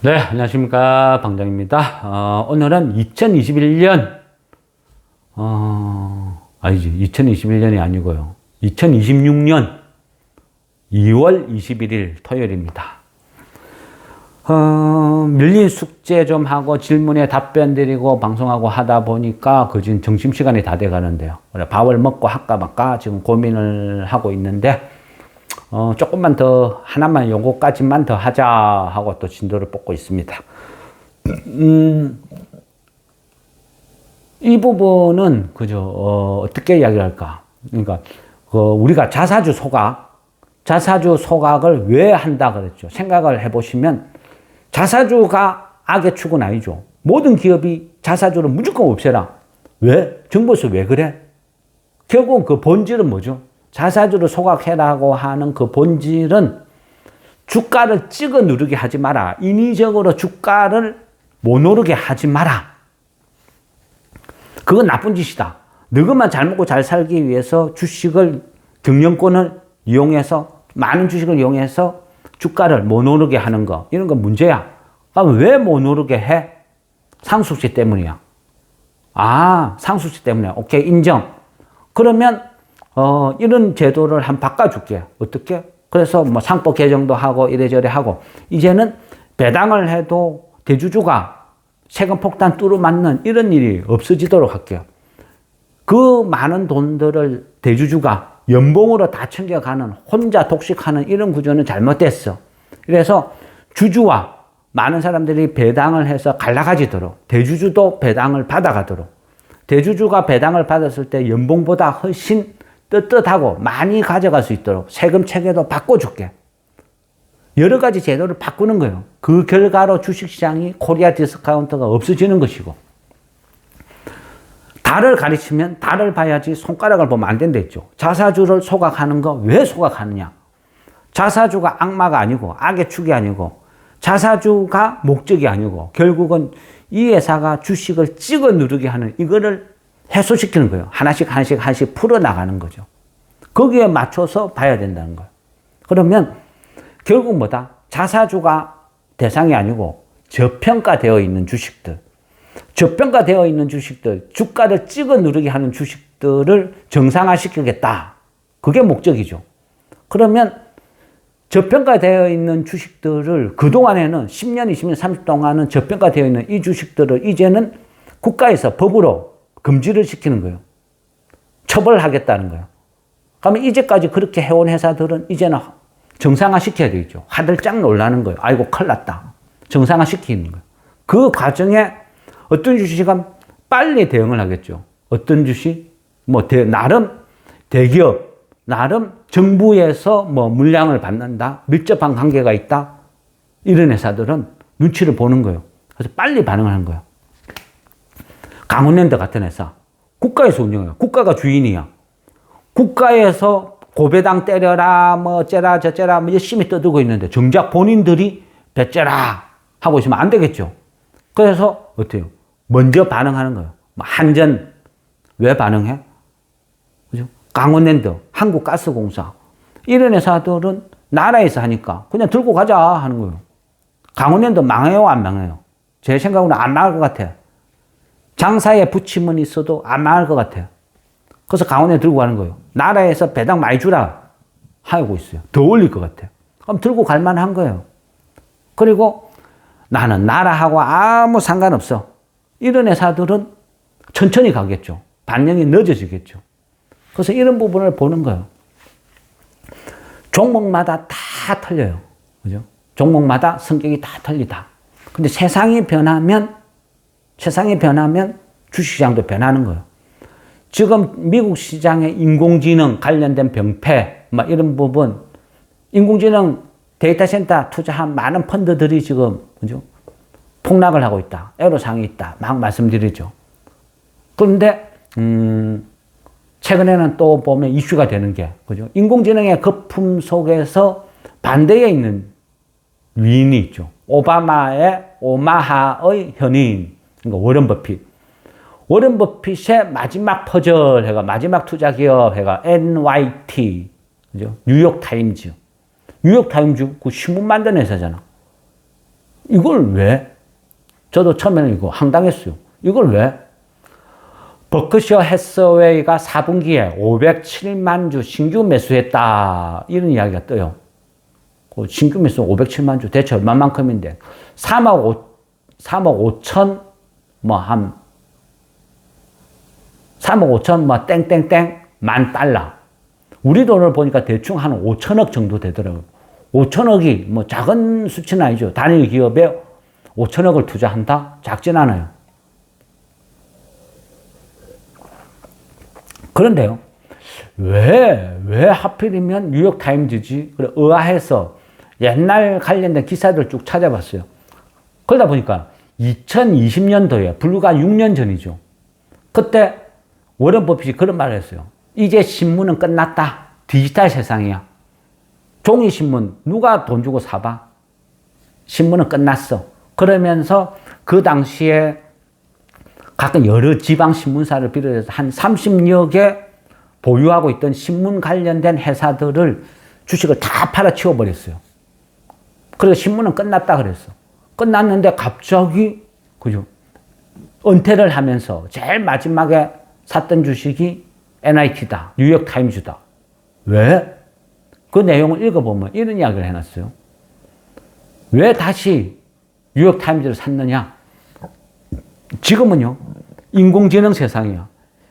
네, 안녕하십니까. 방장입니다. 오늘은 2021년, 아니지, 2021년이 아니고요. 2026년 2월 21일 토요일입니다. 밀린 숙제 좀 하고 질문에 답변 드리고 방송하고 하다 보니까 지금 점심시간이 다 돼 가는데요. 밥을 먹고 할까 말까 지금 고민을 하고 있는데, 조금만 더, 하나만 요거까지만 더 하자 하고 또 진도를 뽑고 있습니다. 이 부분은, 어떻게 이야기를 할까? 그러니까, 우리가 자사주 소각을 왜 한다 그랬죠? 생각을 해보시면, 자사주가 악의 축은 아니죠. 모든 기업이 자사주를 무조건 없애라. 왜? 정부에서 왜 그래? 결국은 그 본질은 뭐죠? 자사주를 소각해라고 하는 그 본질은 주가를 찍어 누르게 하지 마라. 인위적으로 주가를 못 오르게 하지 마라. 그건 나쁜 짓이다. 너희만 잘 먹고 잘 살기 위해서 주식을, 경영권을 이용해서, 많은 주식을 이용해서 주가를 못 오르게 하는 거, 이런 건 문제야. 그럼 왜 못 오르게 해? 상속세 때문이야. 상속세 때문이야. 오케이, 인정. 그러면 이런 제도를 한번 바꿔줄게. 어떻게? 그래서 뭐 상법 개정도 하고 이래저래 하고, 이제는 배당을 해도 대주주가 세금 폭탄 뚫어맞는 이런 일이 없어지도록 할게요. 그 많은 돈들을 대주주가 연봉으로 다 챙겨가는, 혼자 독식하는 이런 구조는 잘못됐어. 그래서 주주와 많은 사람들이 배당을 해서 갈라가지도록, 대주주도 배당을 받아가도록, 대주주가 배당을 받았을 때 연봉보다 훨씬 떳떳하고 많이 가져갈 수 있도록 세금 체계도 바꿔줄게. 여러 가지 제도를 바꾸는 거예요. 그 결과로 주식시장이 코리아 디스카운트가 없어지는 것이고, 달을 가르치면 달을 봐야지 손가락을 보면 안 된다 했죠. 자사주를 소각하는 거 왜 소각하느냐? 자사주가 악마가 아니고 악의 축이 아니고 자사주가 목적이 아니고 결국은 이 회사가 주식을 찍어 누르게 하는 이거를 해소시키는 거예요. 하나씩 풀어나가는 거죠. 거기에 맞춰서 봐야 된다는 거예요. 그러면 결국 뭐다? 자사주가 대상이 아니고 저평가되어 있는 주식들, 주가를 찍어 누르게 하는 주식들을 정상화시키겠다. 그게 목적이죠. 그러면 저평가되어 있는 주식들을 그동안에는 10년, 20년, 30년 동안은 저평가되어 있는 이 주식들을 이제는 국가에서 법으로 금지를 시키는 거예요. 처벌하겠다는 거예요. 그러면 이제까지 그렇게 해온 회사들은 이제는 정상화 시켜야 되겠죠. 화들짝 놀라는 거예요. 아이고, 큰일 났다. 정상화 시키는 거예요. 그 과정에 어떤 주식은 빨리 대응을 하겠죠. 어떤 주식? 나름 대기업, 나름 정부에서 물량을 받는다. 밀접한 관계가 있다. 이런 회사들은 눈치를 보는 거예요. 그래서 빨리 반응을 하는 거예요. 강원랜드 같은 회사. 국가에서 운영해요. 국가가 주인이야. 국가에서 고배당 때려라, 째라, 저째라, 열심히 떠들고 있는데 정작 본인들이 배째라 하고 있으면 안 되겠죠. 그래서 어때요? 먼저 반응하는 거예요. 한전, 왜 반응해? 그죠? 강원랜드, 한국가스공사. 이런 회사들은 나라에서 하니까 그냥 들고 가자 하는 거예요. 강원랜드 망해요, 안 망해요? 제 생각으로는 안 망할 것 같아요. 장사에 부침은 있어도 안 망할 것 같아요. 그래서 강원에 들고 가는 거예요. 나라에서 배당 많이 주라 하고 있어요. 더 올릴 것 같아요. 그럼 들고 갈 만한 거예요. 그리고 나는 나라하고 아무 상관없어. 이런 회사들은 천천히 가겠죠. 반영이 늦어지겠죠. 그래서 이런 부분을 보는 거예요. 종목마다 다 틀려요. 그죠? 종목마다 성격이 다 틀리다. 근데 세상이 변하면 주식시장도 변하는 거예요. 지금 미국 시장에 인공지능 관련된 병폐, 이런 부분, 인공지능 데이터 센터 투자한 많은 펀드들이 지금, 그죠? 폭락을 하고 있다. 애로사항이 있다. 막 말씀드리죠. 그런데, 최근에는 또 보면 이슈가 되는 게, 그죠? 인공지능의 거품 속에서 반대에 있는 위인이 있죠. 오마하의 현인, 그러니까 워런 버핏. 워런 버핏의 마지막 퍼즐 해가, 마지막 투자 기업 해가 NYT, 그죠? 뉴욕타임즈. 그 신문 만드는 회사잖아. 이걸 왜? 저도 처음에는 이거 황당했어요. 이걸 왜? 버크셔 해서웨이가 4분기에 507만 주 신규 매수했다. 이런 이야기가 떠요. 그 신규 매수 507만 주 대체 얼마만큼인데 3억 5천 한 3억 5천 땡땡땡 만 달러. 우리 돈을 보니까 대충 한 5천억 정도 되더라고요. 5천억이 작은 수치는 아니죠. 단일 기업에 5천억을 투자한다? 작진 않아요. 그런데요, 왜 하필이면 뉴욕타임즈지? 그래, 의아해서 옛날 관련된 기사들 쭉 찾아봤어요. 그러다 보니까 2020년도에, 불과 6년 전이죠. 그때 워런 버핏이 그런 말을 했어요. 이제 신문은 끝났다. 디지털 세상이야. 종이신문 누가 돈 주고 사봐? 신문은 끝났어. 그러면서 그 당시에 각각 여러 지방신문사를 비롯해서 한 30여 개 보유하고 있던 신문 관련된 회사들을 주식을 다 팔아치워 버렸어요. 그래서 신문은 끝났다 그랬어. 끝났는데 갑자기, 그죠? 은퇴를 하면서 제일 마지막에 샀던 주식이 NIT다. 뉴욕타임즈다. 왜? 그 내용을 읽어보면 이런 이야기를 해놨어요. 왜 다시 뉴욕타임즈를 샀느냐? 지금은요, 인공지능 세상이야.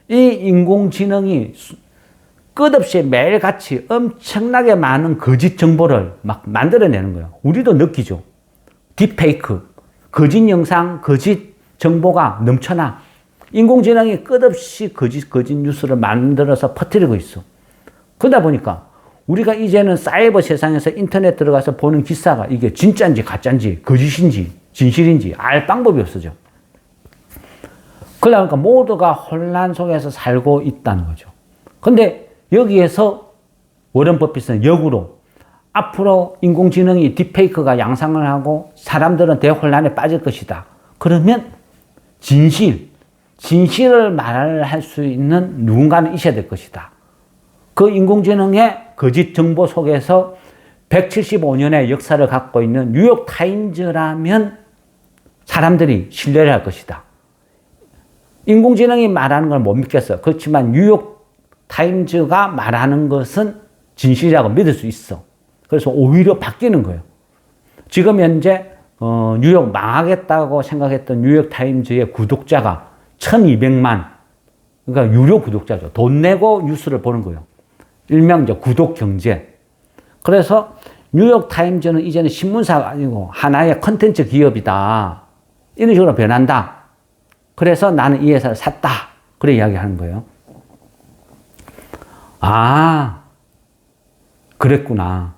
이 인공지능이 끝없이 매일같이 엄청나게 많은 거짓 정보를 막 만들어내는 거예요. 우리도 느끼죠. 딥페이크, 거짓 영상, 거짓 정보가 넘쳐나. 인공지능이 끝없이 거짓 뉴스를 만들어서 퍼뜨리고 있어. 그러다 보니까 우리가 이제는 사이버 세상에서 인터넷 들어가서 보는 기사가 이게 진짜인지 가짜인지 거짓인지 진실인지 알 방법이 없어져. 그러니까 모두가 혼란 속에서 살고 있다는 거죠. 근데 여기에서 워런 버핏은 역으로 앞으로 인공지능이 딥페이크가 양상을 하고 사람들은 대혼란에 빠질 것이다. 그러면 진실을 말할 수 있는 누군가는 있어야 될 것이다. 그 인공지능의 거짓 정보 속에서 175년의 역사를 갖고 있는 뉴욕타임즈라면 사람들이 신뢰를 할 것이다. 인공지능이 말하는 걸 못 믿겠어. 그렇지만 뉴욕타임즈가 말하는 것은 진실이라고 믿을 수 있어. 그래서 오히려 바뀌는 거예요. 지금 현재 뉴욕 망하겠다고 생각했던 뉴욕타임즈의 구독자가 1200만, 그러니까 유료 구독자죠. 돈 내고 뉴스를 보는 거예요. 일명 이제 구독 경제. 그래서 뉴욕타임즈는 이제는 신문사가 아니고 하나의 컨텐츠 기업이다. 이런 식으로 변한다. 그래서 나는 이 회사를 샀다. 그래 이야기하는 거예요. 아, 그랬구나.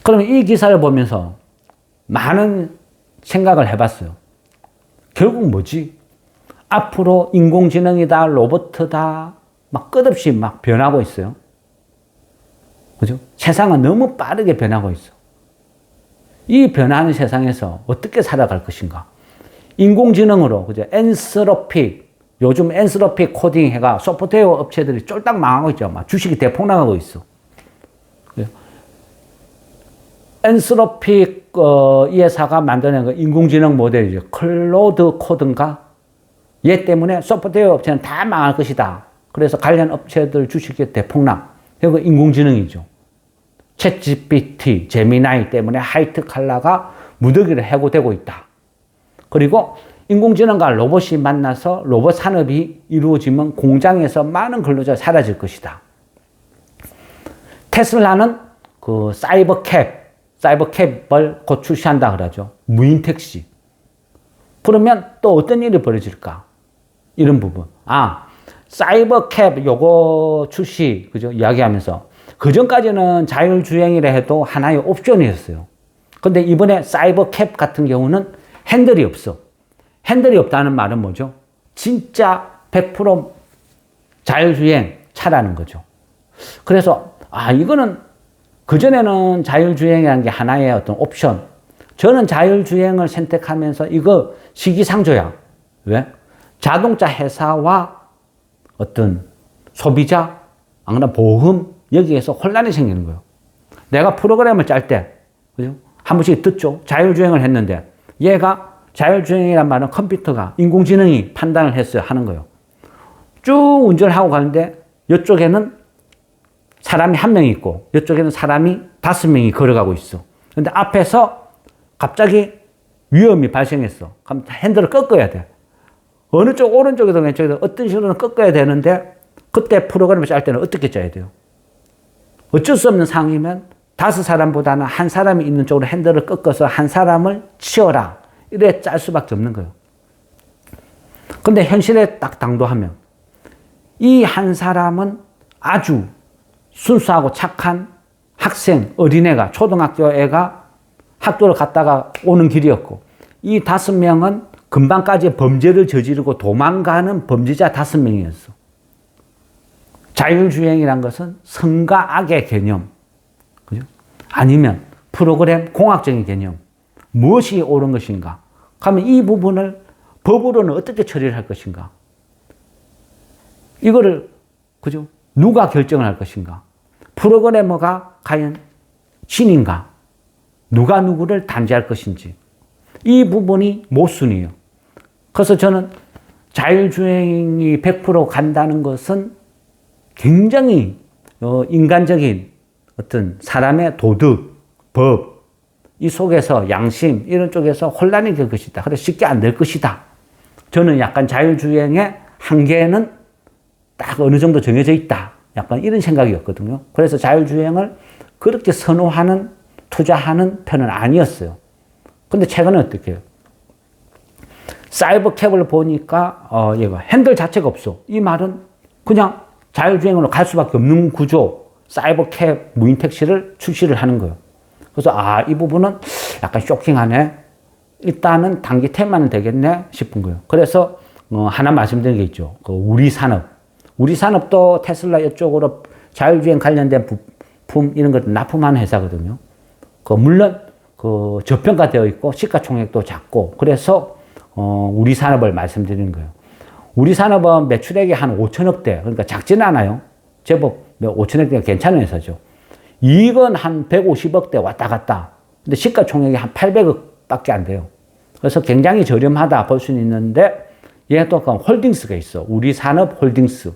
그러면 이 기사를 보면서 많은 생각을 해봤어요. 결국 뭐지? 앞으로 인공지능이다, 로봇이다, 막 끝없이 막 변하고 있어요. 그죠? 세상은 너무 빠르게 변하고 있어. 이 변하는 세상에서 어떻게 살아갈 것인가? 인공지능으로, 그죠? 요즘 엔스로픽 코딩 해가 소프트웨어 업체들이 쫄딱 망하고 있죠. 막 주식이 대폭락하고 있어. 엔스로픽 이 회사가 만드는 그 인공지능 모델이죠. 클로드 코드인가? 얘 때문에 소프트웨어 업체는 다 망할 것이다. 그래서 관련 업체들 주식이 대폭락. 이거 인공지능이죠. 챗GPT, 제미나이 때문에 하이트 칼라가 무더기를 해고되고 있다. 그리고 인공지능과 로봇이 만나서 로봇 산업이 이루어지면 공장에서 많은 근로자가 사라질 것이다. 테슬라는 그 사이버캡을 곧 출시한다 그러죠. 무인 택시. 그러면 또 어떤 일이 벌어질까? 이런 부분. 사이버캡 요거 출시, 그죠? 이야기하면서 그 전까지는 자율주행이라 해도 하나의 옵션이었어요. 근데 이번에 사이버캡 같은 경우는 핸들이 없어. 핸들이 없다는 말은 뭐죠? 진짜 100% 자율주행 차라는 거죠. 그래서, 이거는 그전에는 자율주행이라는 게 하나의 어떤 옵션. 저는 자율주행을 선택하면서 이거 시기상조야. 왜? 자동차 회사와 어떤 소비자, 보험, 여기에서 혼란이 생기는 거예요. 내가 프로그램을 짤 때, 그죠? 한 번씩 듣죠. 자율주행을 했는데, 얘가 자율주행이란 말은 컴퓨터가, 인공지능이 판단을 했어요. 하는 거예요. 쭉 운전을 하고 가는데, 이쪽에는 사람이 한 명 있고, 이쪽에는 사람이 5명이 걸어가고 있어. 근데 앞에서 갑자기 위험이 발생했어. 그럼 핸들을 꺾어야 돼. 어느 쪽, 오른쪽이든 왼쪽이든 어떤 식으로는 꺾어야 되는데, 그때 프로그램을 짤 때는 어떻게 짜야 돼요? 어쩔 수 없는 상황이면 5사람보다는 한 사람이 있는 쪽으로 핸들을 꺾어서 한 사람을 치워라. 이래 짤 수밖에 없는 거예요. 근데 현실에 딱 당도하면 이 한 사람은 아주 순수하고 착한 학생, 어린애가, 초등학교 애가 학교를 갔다가 오는 길이었고, 이 5명은 금방까지 범죄를 저지르고 도망가는 범죄자 5명이었어. 자율주행이란 것은 선과 악의 개념, 그죠? 아니면 프로그램 공학적인 개념, 무엇이 옳은 것인가? 그러면 이 부분을 법으로는 어떻게 처리를 할 것인가? 이거를, 그죠? 누가 결정을 할 것인가? 프로그래머가 과연 신인가? 누가 누구를 단죄할 것인지. 이 부분이 모순이에요. 그래서 저는 자율주행이 100% 간다는 것은 굉장히 인간적인 어떤 사람의 도덕, 법, 이 속에서 양심, 이런 쪽에서 혼란이 될 것이다. 그래서 쉽게 안 될 것이다. 저는 약간 자율주행의 한계는 딱 어느 정도 정해져 있다. 약간 이런 생각이었거든요. 그래서 자율주행을 그렇게 선호하는, 투자하는 편은 아니었어요. 근데 최근에 어떻게 해요? 사이버캡을 보니까, 얘가 핸들 자체가 없어. 이 말은 그냥 자율주행으로 갈 수밖에 없는 구조, 사이버캡 무인택시를 출시를 하는 거예요. 그래서, 이 부분은 약간 쇼킹하네. 일단은 단기 테마는 되겠네 싶은 거예요. 그래서, 하나 말씀드린 게 있죠. 우리 산업. 우리 산업도 테슬라 이쪽으로 자율주행 관련된 부품, 이런 것들 납품하는 회사거든요. 물론, 저평가되어 있고, 시가총액도 작고, 그래서, 우리 산업을 말씀드리는 거예요. 우리 산업은 매출액이 한 5천억대, 그러니까 작지는 않아요. 제법 5천억대가 괜찮은 회사죠. 이익은 한 150억대 왔다 갔다. 근데 시가총액이 한 800억 밖에 안 돼요. 그래서 굉장히 저렴하다 볼 수는 있는데, 얘도 홀딩스가 있어. 우리 산업 홀딩스.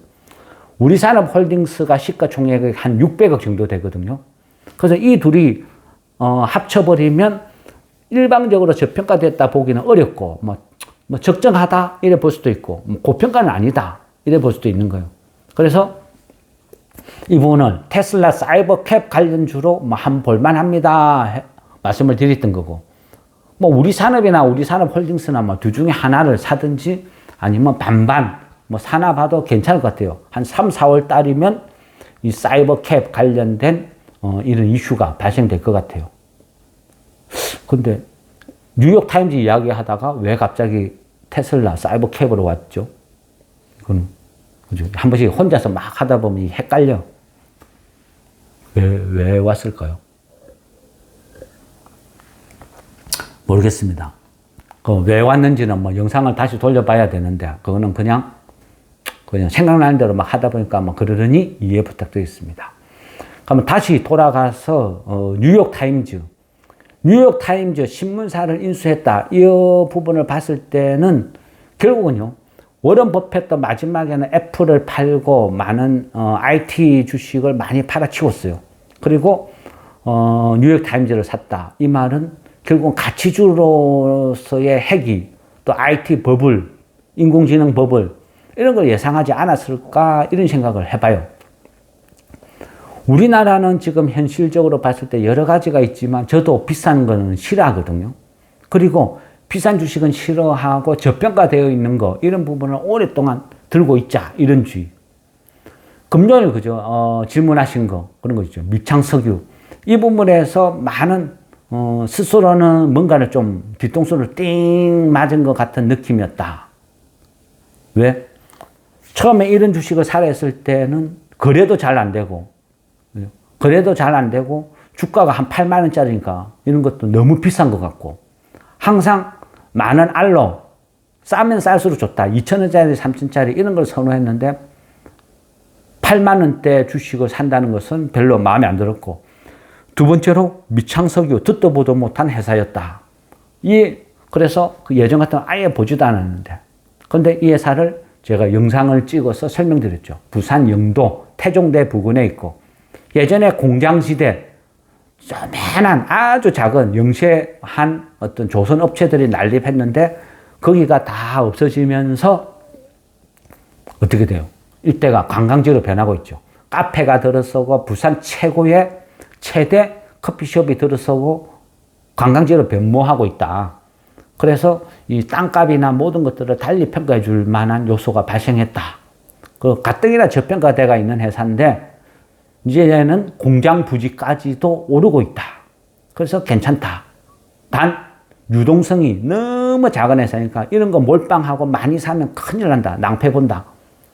우리 산업 홀딩스가 시가총액이 한 600억 정도 되거든요. 그래서 이 둘이, 합쳐버리면 일방적으로 저평가됐다 보기는 어렵고, 적정하다 이래 볼 수도 있고, 고평가는 아니다 이래 볼 수도 있는 거예요. 그래서 이 부분을 테슬라 사이버캡 관련주로 한번 볼만합니다 말씀을 드렸던 거고, 우리 산업이나 우리 산업 홀딩스나 둘 중에 하나를 사든지 아니면 반반 사나 봐도 괜찮을 것 같아요. 한 3, 4월 달이면 이 사이버캡 관련된 이런 이슈가 발생될 것 같아요. 근데 뉴욕타임즈 이야기하다가 왜 갑자기 테슬라 사이버캡으로 왔죠? 이건 그죠? 한 번씩 혼자서 막 하다 보면 헷갈려. 왜 왔을까요? 모르겠습니다. 왜 왔는지는 영상을 다시 돌려봐야 되는데, 그거는 그냥 생각나는 대로 막 하다 보니까 그러려니 이해 부탁드리겠습니다. 그러면 다시 돌아가서, 뉴욕타임즈 신문사를 인수했다. 이 부분을 봤을 때는 결국은요, 워런 버핏도 마지막에는 애플을 팔고 많은 IT 주식을 많이 팔아치웠어요. 그리고 뉴욕타임즈를 샀다. 이 말은 결국은 가치주로서의 핵이, 또 IT 버블, 인공지능 버블 이런 걸 예상하지 않았을까 이런 생각을 해봐요. 우리나라는 지금 현실적으로 봤을 때 여러 가지가 있지만 저도 비싼 거는 싫어하거든요. 그리고 비싼 주식은 싫어하고 저평가되어 있는 거 이런 부분을 오랫동안 들고 있자 이런 주의. 금요일 그죠? 질문하신 거 그런 거 있죠. 뮤창석유 이 부분에서 많은 스스로는 뭔가를 좀 뒤통수를 띵 맞은 것 같은 느낌이었다. 왜? 처음에 이런 주식을 사려 했을 때는 거래도 잘 안 되고 주가가 한 8만 원짜리니까 이런 것도 너무 비싼 것 같고 항상 많은 알로 싸면 쌀수록 좋다. 2,000원짜리 3,000원짜리 이런 걸 선호했는데 8만 원대 주식을 산다는 것은 별로 마음에 안 들었고 두 번째로 미창석유, 듣도 보도 못한 회사였다. 그래서 그 예전 같으면 아예 보지도 않았는데. 근데 이 회사를 제가 영상을 찍어서 설명드렸죠. 부산 영도 태종대 부근에 있고, 예전에 공장지대, 조그만한 아주 작은 영세한 어떤 조선 업체들이 난립했는데, 거기가 다 없어지면서 어떻게 돼요? 일대가 관광지로 변하고 있죠. 카페가 들어서고, 부산 최고의 최대 커피숍이 들어서고, 관광지로 변모하고 있다. 그래서 이 땅값이나 모든 것들을 달리 평가해 줄 만한 요소가 발생했다. 그 가뜩이나 저평가대가 있는 회사인데, 이제는 공장 부지까지도 오르고 있다. 그래서 괜찮다. 단, 유동성이 너무 작은 회사니까 이런 거 몰빵하고 많이 사면 큰일 난다. 낭패 본다.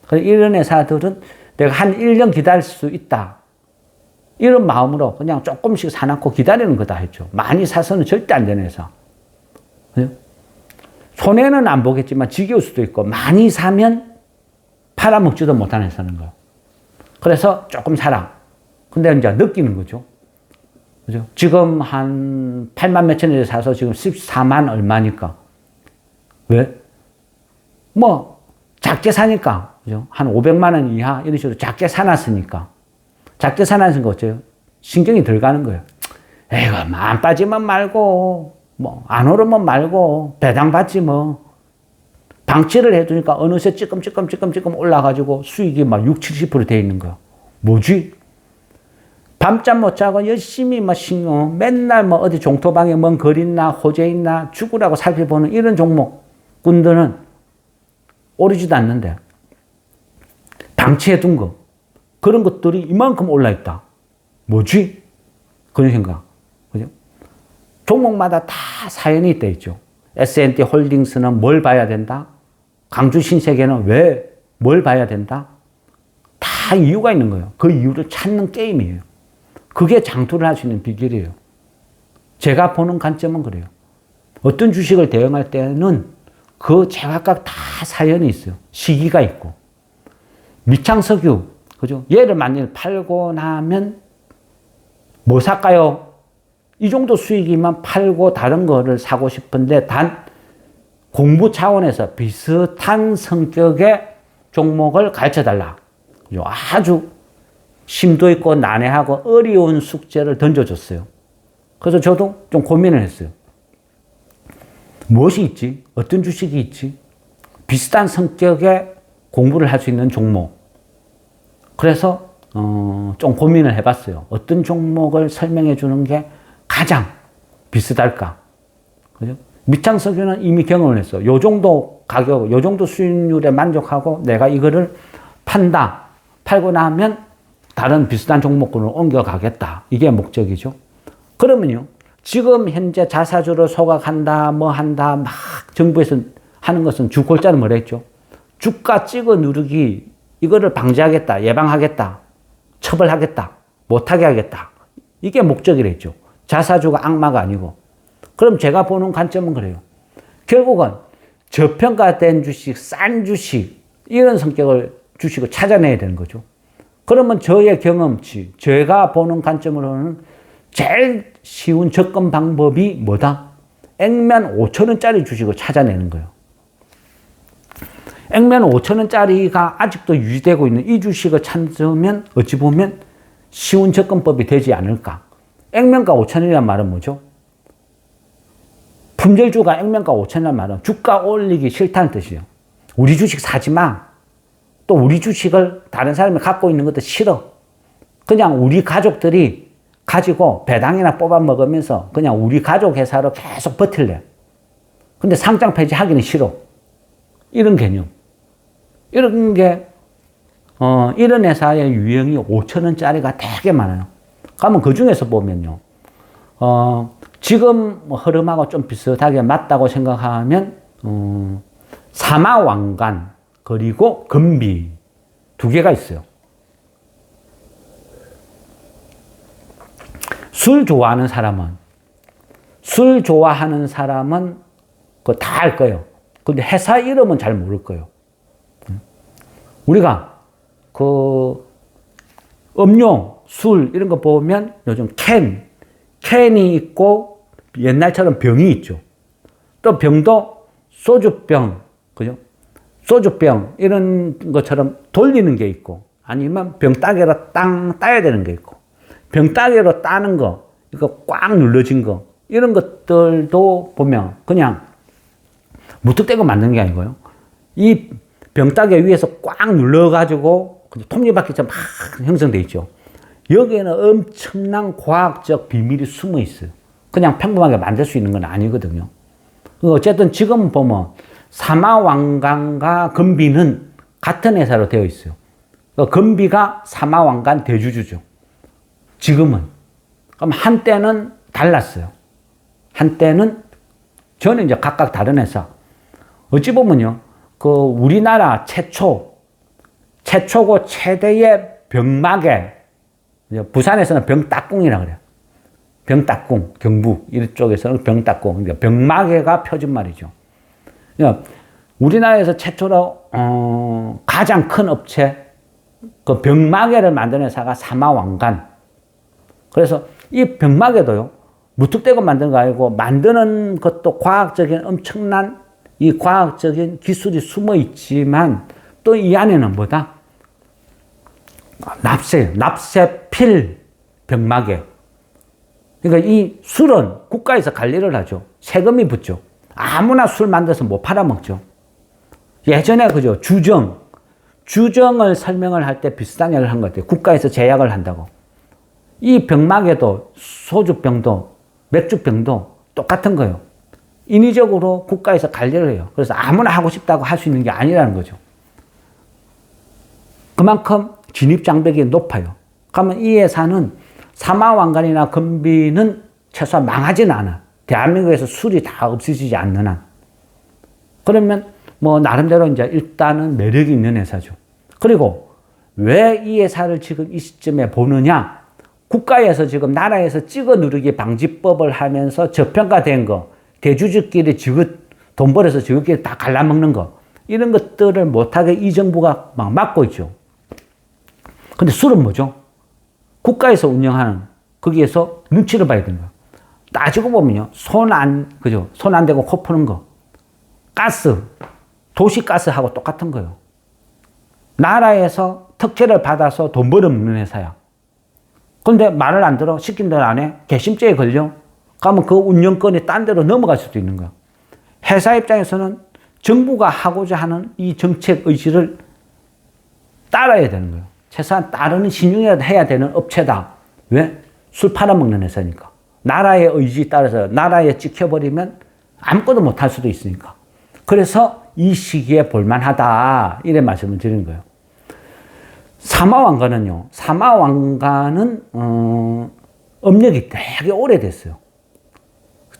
그래서 이런 회사들은 내가 한 1년 기다릴 수 있다. 이런 마음으로 그냥 조금씩 사놓고 기다리는 거다 했죠. 많이 사서는 절대 안 되는 회사. 손해는 안 보겠지만 지겨울 수도 있고, 많이 사면 팔아먹지도 못하는 회사는 거예요. 그래서 조금 사라. 근데 이제 느끼는 거죠. 그죠? 지금 한 8만 몇천에 사서 지금 14만 얼마니까. 왜? 뭐, 작게 사니까. 그죠? 한 500만 원 이하 이런 식으로 작게 사놨으니까. 작게 사놨으니까 어째요? 신경이 덜 가는 거예요. 에이구, 안 빠지면 말고, 뭐, 안 오르면 말고, 배당 받지 뭐. 방치를 해두니까 어느새 찌끔찌끔 올라가지고 수익이 막 60, 70% 돼 있는 거야. 뭐지? 밤잠 못 자고 열심히 맨날 뭐 어디 종토방에 뭔 글 있나, 호재 있나, 죽으라고 살펴보는 이런 종목군들은 오르지도 않는데, 방치해 둔 거. 그런 것들이 이만큼 올라있다. 뭐지? 그런 생각. 그죠? 종목마다 다 사연이 있다 있죠. S&T 홀딩스는 뭘 봐야 된다? 강주 신세계는 왜 뭘 봐야 된다? 다 이유가 있는 거예요. 그 이유를 찾는 게임이에요. 그게 장투를 할 수 있는 비결이에요. 제가 보는 관점은 그래요. 어떤 주식을 대응할 때는 그 제각각 다 사연이 있어요. 시기가 있고. 미창석유, 그죠? 얘를 만일 팔고 나면 뭐 살까요? 이 정도 수익이면 팔고 다른 거를 사고 싶은데, 단 공부 차원에서 비슷한 성격의 종목을 가르쳐달라. 아주 심도 있고 난해하고 어려운 숙제를 던져줬어요. 그래서 저도 좀 고민을 했어요. 무엇이 있지? 어떤 주식이 있지? 비슷한 성격의 공부를 할 수 있는 종목. 그래서 좀 고민을 해봤어요. 어떤 종목을 설명해 주는 게 가장 비슷할까? 그죠? 미창석유는 이미 경험을 했어. 요 정도 가격, 요 정도 수익률에 만족하고 내가 이거를 팔고 나면 다른 비슷한 종목군으로 옮겨가겠다. 이게 목적이죠. 그러면요, 지금 현재 자사주를 소각한다, 뭐 한다, 막 정부에서 하는 것은 주골자는 뭐라 했죠? 주가 찍어 누르기, 이거를 방지하겠다, 예방하겠다, 처벌하겠다, 못하게 하겠다. 이게 목적이랬죠. 자사주가 악마가 아니고. 그럼 제가 보는 관점은 그래요. 결국은 저평가된 주식, 싼 주식, 이런 주식을 찾아내야 되는 거죠. 그러면 저의 경험치, 제가 보는 관점으로는 제일 쉬운 접근 방법이 뭐다? 액면 5천원짜리 주식을 찾아내는 거예요. 액면 5천원짜리가 아직도 유지되고 있는 이 주식을 찾으면 어찌 보면 쉬운 접근법이 되지 않을까. 액면가 5천원이란 말은 뭐죠? 품절주가 액면가 5천원이란 말은 주가 올리기 싫다는 뜻이에요. 우리 주식 사지 마. 또 우리 주식을 다른 사람이 갖고 있는 것도 싫어. 그냥 우리 가족들이 가지고 배당이나 뽑아 먹으면서 그냥 우리 가족 회사로 계속 버틸래. 근데 상장 폐지하기는 싫어. 이런 개념. 이런 게, 이런 회사의 유형이 5천원짜리가 되게 많아요. 그러면 그 중에서 보면요. 지금 흐름하고 좀 비슷하게 맞다고 생각하면, 사마왕관, 그리고 금비. 두 개가 있어요. 술 좋아하는 사람은 그거 다 알 거예요. 근데 회사 이름은 잘 모를 거예요. 우리가 그 음료, 술 이런 거 보면 요즘 캔, 캔이 있고 옛날처럼 병이 있죠. 또 병도 소주병, 그죠? 소주병 이런 것처럼 돌리는 게 있고 아니면 병따개로 땅 따야 되는 게 있고 병따개로 따는 거 이거 꽉 눌러진 거 이런 것들도 보면 그냥 무턱대고 만드는 게 아니고요. 이 병따개 위에서 꽉 눌러가지고 톱니바퀴처럼 막 형성돼 있죠. 여기에는 엄청난 과학적 비밀이 숨어 있어요. 그냥 평범하게 만들 수 있는 건 아니거든요. 어쨌든 지금 보면 사마왕간과 건비는 같은 회사로 되어 있어요. 건비가 사마왕간 대주주죠. 지금은. 그럼 한때는 달랐어요. 한때는 저는 이제 각각 다른 회사. 어찌 보면요. 그 우리나라 최초고 최대의 병마개. 부산에서는 병따꿍이라고 그래요. 병따꿍, 경북 이쪽에서는 병따꿍. 병마개가 표준 말이죠. 우리나라에서 최초로 가장 큰 업체, 그 병마개를 만드는 회사가 사마왕간. 그래서 이 병마개도요, 무턱대고 만드는 거 아니고, 만드는 것도 과학적인 엄청난 이 과학적인 기술이 숨어 있지만, 또 이 안에는 뭐다? 납세필 병마개. 그러니까 이 술은 국가에서 관리를 하죠. 세금이 붙죠. 아무나 술 만들어서 못 팔아먹죠. 예전에 그죠. 주정을 설명을 할 때 비슷한 얘기를 한 것 같아요. 국가에서 제약을 한다고. 이 병마개도 소주병도 맥주병도 똑같은 거예요. 인위적으로 국가에서 관리를 해요. 그래서 아무나 하고 싶다고 할 수 있는 게 아니라는 거죠. 그만큼 진입장벽이 높아요. 그러면 이 회사는 사마왕간이나 건비는 최소한 망하지는 않아. 대한민국에서 술이 다 없어지지 않는 한. 그러면 뭐 나름대로 이제 일단은 매력이 있는 회사죠. 그리고 왜 이 회사를 지금 이 시점에 보느냐? 국가에서 지금 나라에서 찍어 누르기 방지법을 하면서 저평가된 거, 대주주끼리 돈 벌어서 지극끼리 다 갈라먹는 거, 이런 것들을 못하게 이 정부가 막 막고 있죠. 근데 술은 뭐죠? 국가에서 운영하는, 거기에서 눈치를 봐야 되는 거야. 따지고 보면요. 손 안 대고 코 푸는 거. 가스, 도시가스하고 똑같은 거예요. 나라에서 특혜를 받아서 돈 벌어먹는 회사야. 근데 말을 안 들어, 시킨 대로 안 해, 괘씸죄에 걸려. 그러면 그 운영권이 딴 데로 넘어갈 수도 있는 거야. 회사 입장에서는 정부가 하고자 하는 이 정책 의지를 따라야 되는 거예요. 최소한 따르는 신용이라도 해야 되는 업체다. 왜? 술 팔아먹는 회사니까. 나라의 의지에 따라서 나라에 찍혀버리면 아무것도 못할 수도 있으니까. 그래서 이 시기에 볼만하다. 이래 말씀을 드리는 거예요. 사마왕간은요. 사마왕간은 업력이 되게 오래됐어요.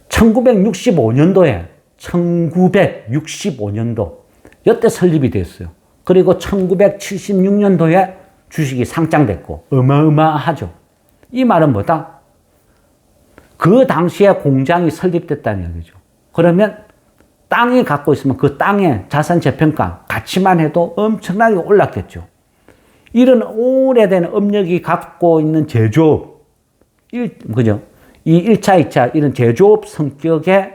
1965년도 이때 설립이 됐어요. 그리고 1976년도에 주식이 상장됐고 어마어마하죠. 이 말은 뭐다? 그 당시에 공장이 설립됐다는 얘기죠. 그러면 땅이 갖고 있으면 그 땅의 자산 재평가 가치만 해도 엄청나게 올랐겠죠. 이런 오래된 업력이 갖고 있는 제조업, 그죠? 이 1차, 2차 이런 제조업 성격의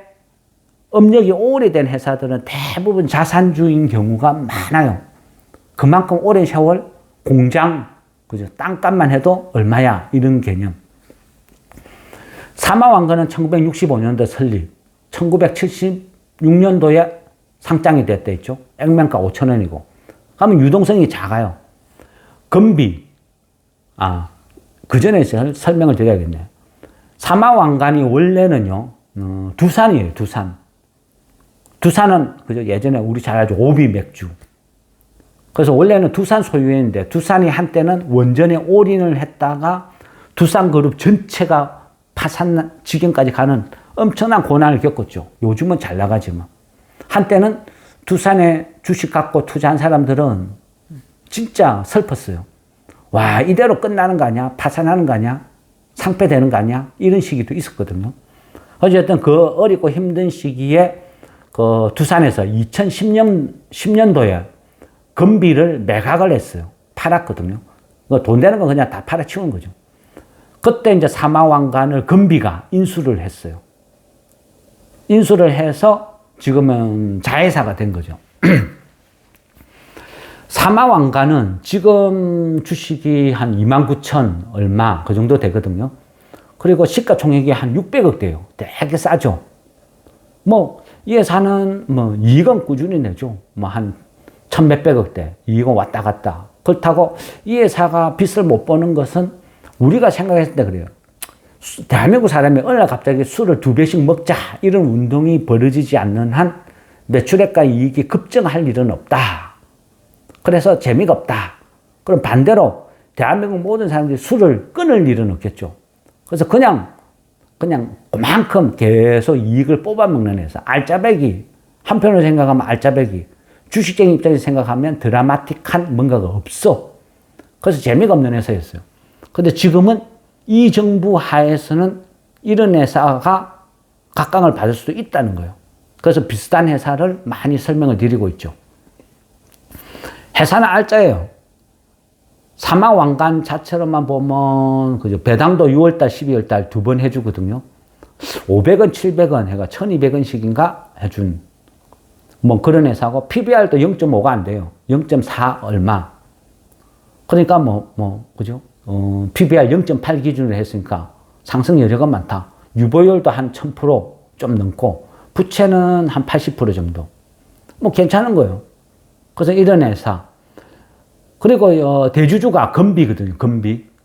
업력이 오래된 회사들은 대부분 자산주의인 경우가 많아요. 그만큼 오랜 세월 공장, 그죠? 땅값만 해도 얼마야? 이런 개념. 사마왕간은 1965년도 설립, 1976년도에 상장이 됐다 했죠. 액면가 5,000원이고. 그러면 유동성이 작아요. 건비, 그 전에 설명을 드려야겠네요. 사마왕간이 원래는요, 두산이에요, 두산. 두산은, 그죠? 예전에 우리 잘 알죠. 오비 맥주. 그래서 원래는 두산 소유였는데, 두산이 한때는 원전에 올인을 했다가 두산그룹 전체가 파산 지경까지 가는 엄청난 고난을 겪었죠. 요즘은 잘 나가지만. 한때는 두산에 주식 갖고 투자한 사람들은 진짜 슬펐어요. 와, 이대로 끝나는 거 아니야? 파산하는 거 아니야? 상폐되는 거 아니야? 이런 시기도 있었거든요. 어쨌든 그 어렵고 힘든 시기에 그 두산에서 2010년도에 건비를 매각을 했어요. 팔았거든요. 돈 되는 건 그냥 다 팔아치우는 거죠. 그때 이제 사마왕관을 건비가 인수를 했어요. 인수를 해서 지금은 자회사가 된 거죠. 사마왕관은 지금 주식이 한 29,000 얼마 그 정도 되거든요. 그리고 시가총액이 한 600억 돼요. 되게 싸죠. 뭐 이 회사는 뭐 이익은 꾸준히 내죠. 뭐 한 1,몇백억대 이익은 왔다 갔다. 그렇다고 이 회사가 빚을 못 버는 것은 우리가 생각했을 때 그래요. 대한민국 사람이 어느 날 갑자기 술을 2배씩 먹자 이런 운동이 벌어지지 않는 한 매출액과 이익이 급증할 일은 없다. 그래서 재미가 없다. 그럼 반대로 대한민국 모든 사람들이 술을 끊을 일은 없겠죠. 그래서 그냥 그만큼 계속 이익을 뽑아먹는 회사. 알짜배기. 한편으로 생각하면 알짜배기. 주식적인 입장에서 생각하면 드라마틱한 뭔가가 없어. 그래서 재미가 없는 회사였어요. 근데 지금은 이 정부 하에서는 이런 회사가 각광을 받을 수도 있다는 거예요. 그래서 비슷한 회사를 많이 설명을 드리고 있죠. 회사는 알짜예요. 사마왕관 자체로만 보면 그죠. 배당도 6월달, 12월달 2번 해주거든요. 500원, 700원 해가 1200원씩인가 해준 뭐 그런 회사고 PBR도 0.5가 안 돼요. 0.4 얼마. 그러니까 그죠. PBR 0.8 기준으로 했으니까 상승 여력가 많다. 유보율도 한 1000%좀 넘고 부채는 한 80% 정도. 뭐 괜찮은 거예요. 그래서 이런 회사. 그리고 대주주가 건비거든요.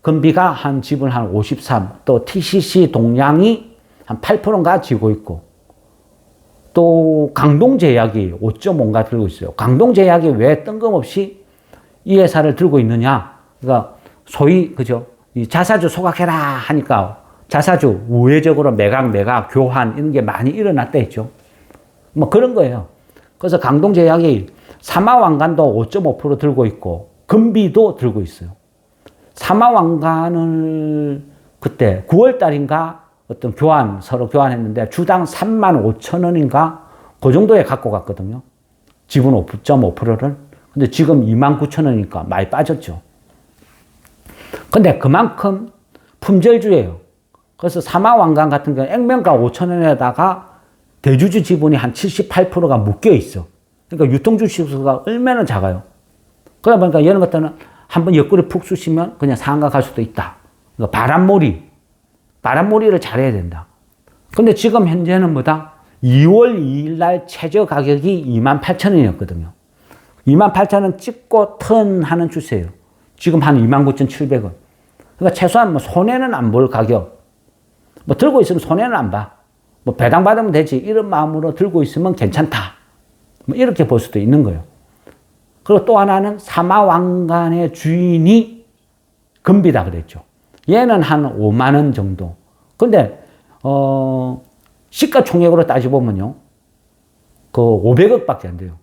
건비가 한 지분 한 53, 또 TCC 동량이 한 8%인가 지고 있고, 또 강동제약이 5.5인가 들고 있어요. 강동제약이 왜 뜬금없이 이 회사를 들고 있느냐? 그러니까 소위 그죠? 이 자사주 소각해라 하니까 자사주 우회적으로 매각 교환 이런 게 많이 일어났다 했죠. 뭐 그런 거예요. 그래서 강동제약이 사마왕관도 5.5% 들고 있고 건비도 들고 있어요. 사마왕관을 그때 9월 달인가 어떤 서로 교환했는데 주당 35,000원인가 그 정도에 갖고 갔거든요. 지분 5.5%를. 근데 지금 29,000원이니까 많이 빠졌죠. 근데 그만큼 품절주예요. 그래서 사마왕관 같은 경우는 액면가 5,000원에다가 대주주 지분이 한 78%가 묶여 있어. 그러니까 유통주식수가 얼마나 작아요. 그러다 보니까 이런 것들은 한번 옆구리 푹 쑤시면 그냥 상한가 갈 수도 있다. 그러니까 바람몰이를 잘해야 된다. 근데 지금 현재는 뭐다? 2월 2일 날 최저 가격이 28,000원이었거든요. 28,000원 찍고 턴하는 추세예요. 지금 한 29,700원. 그러니까 최소한 뭐 손해는 안 볼 가격. 뭐 들고 있으면 손해는 안 봐. 뭐 배당 받으면 되지. 이런 마음으로 들고 있으면 괜찮다. 뭐 이렇게 볼 수도 있는 거예요. 그리고 또 하나는 사마왕관의 주인이 건비다 그랬죠. 얘는 한 5만 원 정도. 근데 시가총액으로 따져보면요. 그 500억밖에 안 돼요.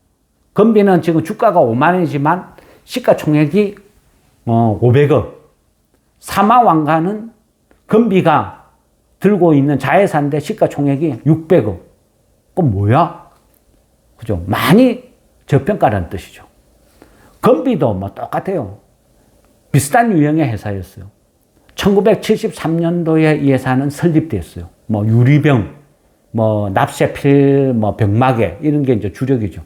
건비는 지금 주가가 5만 원이지만 시가총액이 500억. 사마왕관은 건비가 들고 있는 자회사인데 시가총액이 600억. 그럼 뭐야? 그죠? 많이 저평가라는 뜻이죠. 건비도 뭐 똑같아요. 비슷한 유형의 회사였어요. 1973년도에 이 회사는 설립됐어요. 뭐 유리병, 뭐 납세필, 뭐 병마개 이런 게 이제 주력이죠.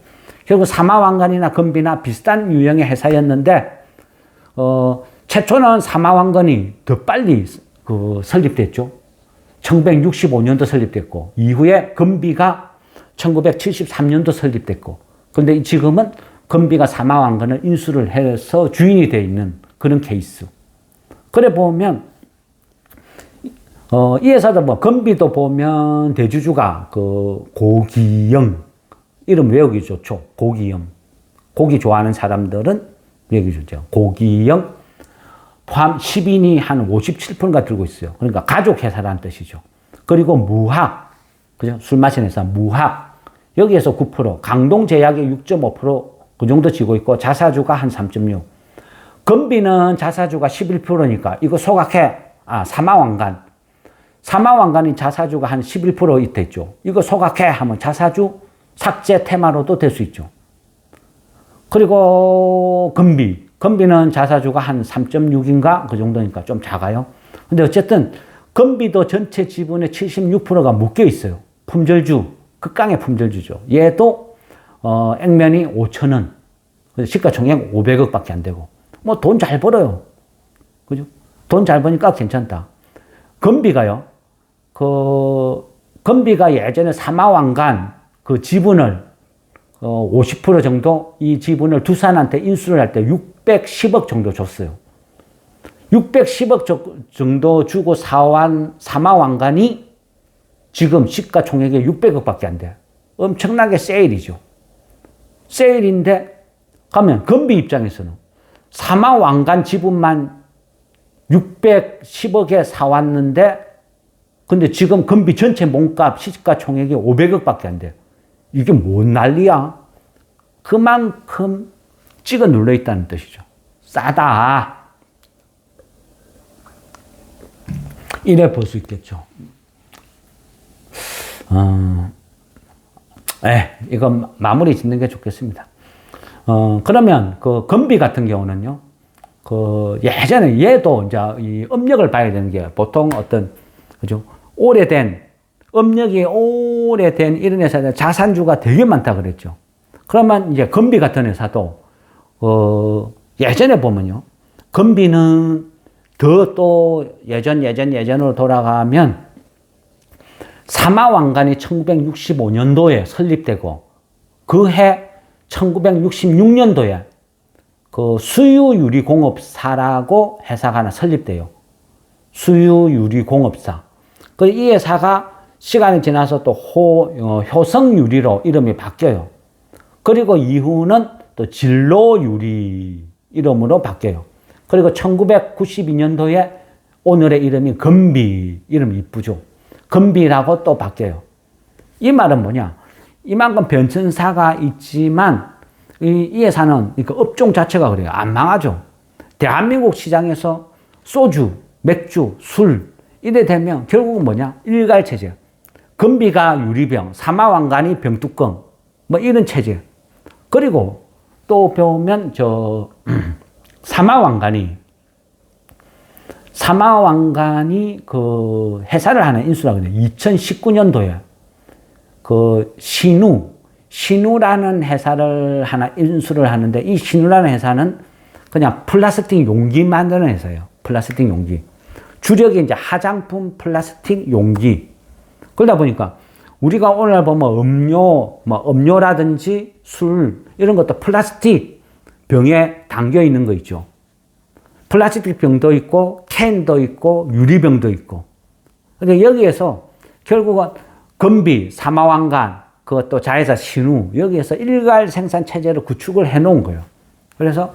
결국 사마왕관이나 건비나 비슷한 유형의 회사였는데 최초는 사마왕관이 더 빨리 설립됐죠. 1965년도 설립됐고 이후에 건비가 1973년도 설립됐고 그런데 지금은 건비가 사마왕관을 인수를 해서 주인이 되어 있는 그런 케이스. 그래 보면 이 회사도 뭐 건비도 보면 대주주가 그 고기영 이름 외우기 좋죠. 고기영. 고기 좋아하는 사람들은 외우기 좋죠. 고기영 포함 10인이 한 57%가 들고 있어요. 그러니까 가족 회사라는 뜻이죠. 그리고 무학, 그죠? 술 마시는 회사 무학 여기에서 9%, 강동제약이 6.5%그 정도 지고 있고 자사주가 한 3.6. 건비는 자사주가 11%니까 이거 소각해. 사마왕관. 사마왕관이 자사주가 한 11% 이때 있죠. 이거 소각해 하면 자사주 삭제 테마로도 될 수 있죠. 그리고 건비는 자사주가 한 3.6인가 그 정도니까 좀 작아요. 근데 어쨌든 건비도 전체 지분의 76%가 묶여 있어요. 품절주, 극강의 품절주죠. 얘도 액면이 5,000원. 시가총액 500억 밖에 안 되고. 뭐 돈 잘 벌어요. 그죠? 돈 잘 버니까 괜찮다. 건비가요. 건비가 예전에 사마왕간 그 지분을 50% 정도 이 지분을 두산한테 인수를 할 때 610억 정도 줬어요. 610억 정도 주고 사마왕간이 지금 시가총액이 600억 밖에 안 돼. 엄청나게 세일이죠. 세일인데 가면 건비 입장에서는 사마왕간 지분만 610억에 사왔는데 근데 지금 건비 전체 몸값 시가총액이 500억 밖에 안 돼. 이게 뭔 난리야? 그만큼 찍어 눌러 있다는 뜻이죠. 싸다. 이래 볼 수 있겠죠. 이거 마무리 짓는 게 좋겠습니다. 그러면 그 건비 같은 경우는요, 예전에 얘도 이제 이 업력을 봐야 되는 게 보통 그죠? 업력이 오래된 이런 회사들 자산주가 되게 많다 그랬죠. 그러면 이제 건비 같은 회사도, 예전에 보면요, 건비는 더 또 예전으로 돌아가면 사마왕간이 1965년도에 설립되고 그 해 1966년도에 그 수유유리공업사라고 회사가 하나 설립돼요. 수유유리공업사. 이 회사가 시간이 지나서 또 효성유리로 이름이 바뀌어요. 그리고 이후는 또 진로유리 이름으로 바뀌어요. 그리고 1992년도에 오늘의 이름이 건비, 이름 이쁘죠. 건비라고 또 바뀌어요. 이 말은 뭐냐? 이만큼 변천사가 있지만 이 회사는 그러니까 업종 자체가 그래요. 안 망하죠. 대한민국 시장에서 소주, 맥주, 술 이래 되면 결국은 뭐냐? 일갈체제. 건비가 유리병, 사마왕간이 병뚜껑 뭐 이런 체제. 그리고 또 보면 사마왕간이 그 회사를 하나 인수를 하거든요. 2019년도에 그 신우라는 회사를 하나 인수를 하는데 이 신우라는 회사는 그냥 플라스틱 용기 만드는 회사예요. 플라스틱 용기. 주력이 이제 화장품 플라스틱 용기. 그러다 보니까 우리가 오늘 보면 음료라든지 술 이런 것도 플라스틱 병에 담겨 있는 거 있죠. 플라스틱 병도 있고 캔도 있고 유리병도 있고. 근데 여기에서 결국은 건비, 사마왕간, 그것도 자회사 신우 여기에서 일괄 생산 체제를 구축을 해 놓은 거예요. 그래서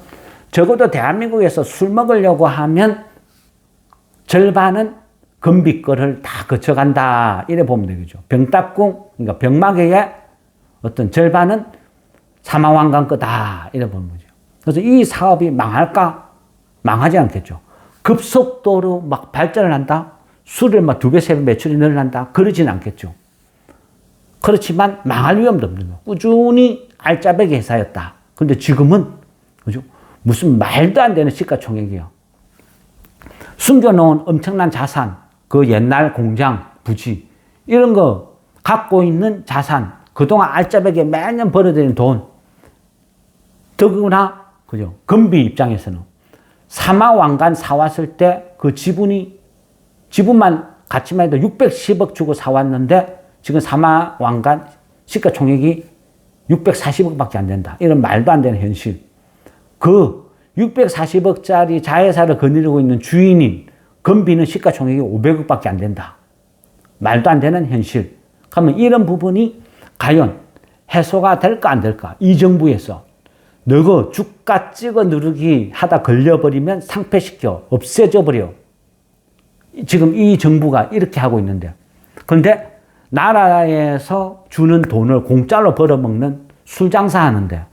적어도 대한민국에서 술 먹으려고 하면 절반은 건비 거를 다 거쳐간다. 이래 보면 되겠죠. 병따궁, 그러니까 병마개의 어떤 절반은 사마왕간 거다. 이래 보는 거죠. 그래서 이 사업이 망할까? 망하지 않겠죠. 급속도로 막 발전을 한다? 술을 막 2배, 3배 매출이 늘어난다? 그러진 않겠죠. 그렇지만 망할 위험도 없는 거예요. 꾸준히 알짜배기 회사였다. 근데 지금은, 그죠? 무슨 말도 안 되는 시가총액이에요. 숨겨놓은 엄청난 자산, 그 옛날 공장, 부지, 이런 거 갖고 있는 자산, 그동안 알짜배기에 매년 벌어들인 돈, 더구나, 그죠? 건비 입장에서는 사마왕간 사왔을 때 그 지분만 가치만 해도 610억 주고 사왔는데 지금 사마왕간 시가총액이 640억 밖에 안 된다. 이런 말도 안 되는 현실. 그 640억짜리 자회사를 거느리고 있는 주인인 건비는 시가총액이 500억 밖에 안 된다. 말도 안 되는 현실. 그러면 이런 부분이 과연 해소가 될까 안 될까? 이 정부에서 너가 주가 찍어 누르기 하다 걸려버리면 상폐시켜 없애져 버려. 지금 이 정부가 이렇게 하고 있는데. 그런데 나라에서 주는 돈을 공짜로 벌어먹는 술 장사하는데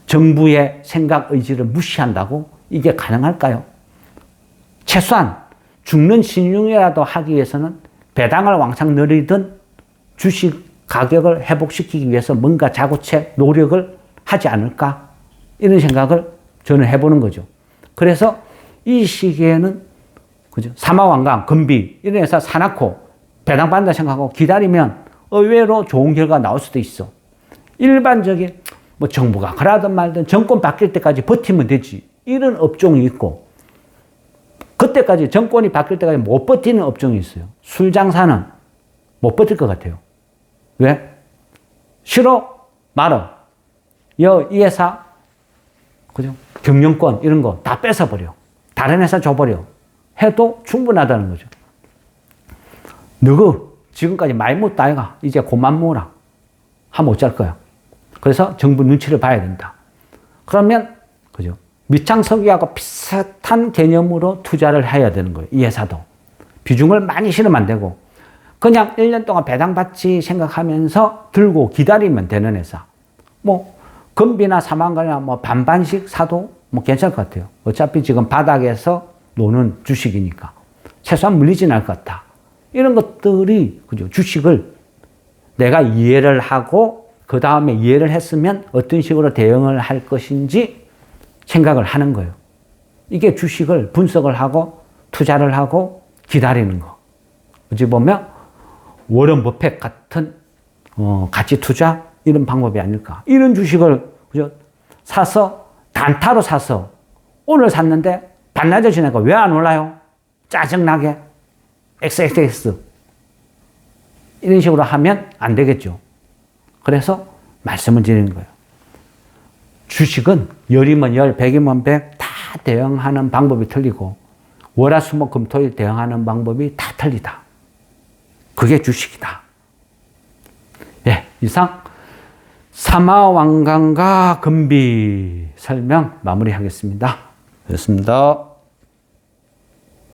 정부의 생각 의지를 무시한다고 이게 가능할까요? 최소한 죽는 신용이라도 하기 위해서는 배당을 왕창 늘리든 주식 가격을 회복시키기 위해서 뭔가 자구책 노력을 하지 않을까? 이런 생각을 저는 해보는 거죠. 그래서 이 시기에는 그죠? 사마왕강, 금비 이런 회사 사놓고 배당받는다 생각하고 기다리면 의외로 좋은 결과가 나올 수도 있어. 일반적인 뭐 정부가 그러든 말든 정권 바뀔 때까지 버티면 되지. 이런 업종이 있고 그때까지 정권이 바뀔 때까지 못 버티는 업종이 있어요. 술 장사는 못 버틸 것 같아요. 왜? 싫어? 말어. 이 회사, 그죠? 경영권 이런 거 다 뺏어버려. 다른 회사 줘버려. 해도 충분하다는 거죠. 너가 지금까지 많이 묻다 아이가 이제 그만 모으라. 하면 어쩔 거야. 그래서 정부 눈치를 봐야 된다. 그러면 그죠? 밑창석유하고 비슷한 개념으로 투자를 해야 되는 거예요. 이 회사도. 비중을 많이 실으면 안 되고 그냥 1년 동안 배당받지 생각하면서 들고 기다리면 되는 회사. 뭐 금비나 사망가나 뭐 반반씩 사도 뭐 괜찮을 것 같아요. 어차피 지금 바닥에서 노는 주식이니까 최소한 물리진 않을 것 같다. 이런 것들이 그죠? 주식을 내가 이해를 하고 그 다음에 이해를 했으면 어떤 식으로 대응을 할 것인지 생각을 하는 거예요. 이게 주식을 분석을 하고 투자를 하고 기다리는 거. 어찌 보면 워런 버핏 같은 가치 투자 이런 방법이 아닐까. 이런 주식을 그죠? 사서 단타로 사서 오늘 샀는데 반나절 지나니까 왜 안 올라요? 짜증나게. XXX. 이런 식으로 하면 안 되겠죠. 그래서 말씀을 드리는 거예요. 주식은 열이면 열, 백이면 백 다 대응하는 방법이 틀리고 월화수목 금토일 대응하는 방법이 다 틀리다. 그게 주식이다. 예, 이상 사마왕강과 금비 설명 마무리하겠습니다. 됐습니다.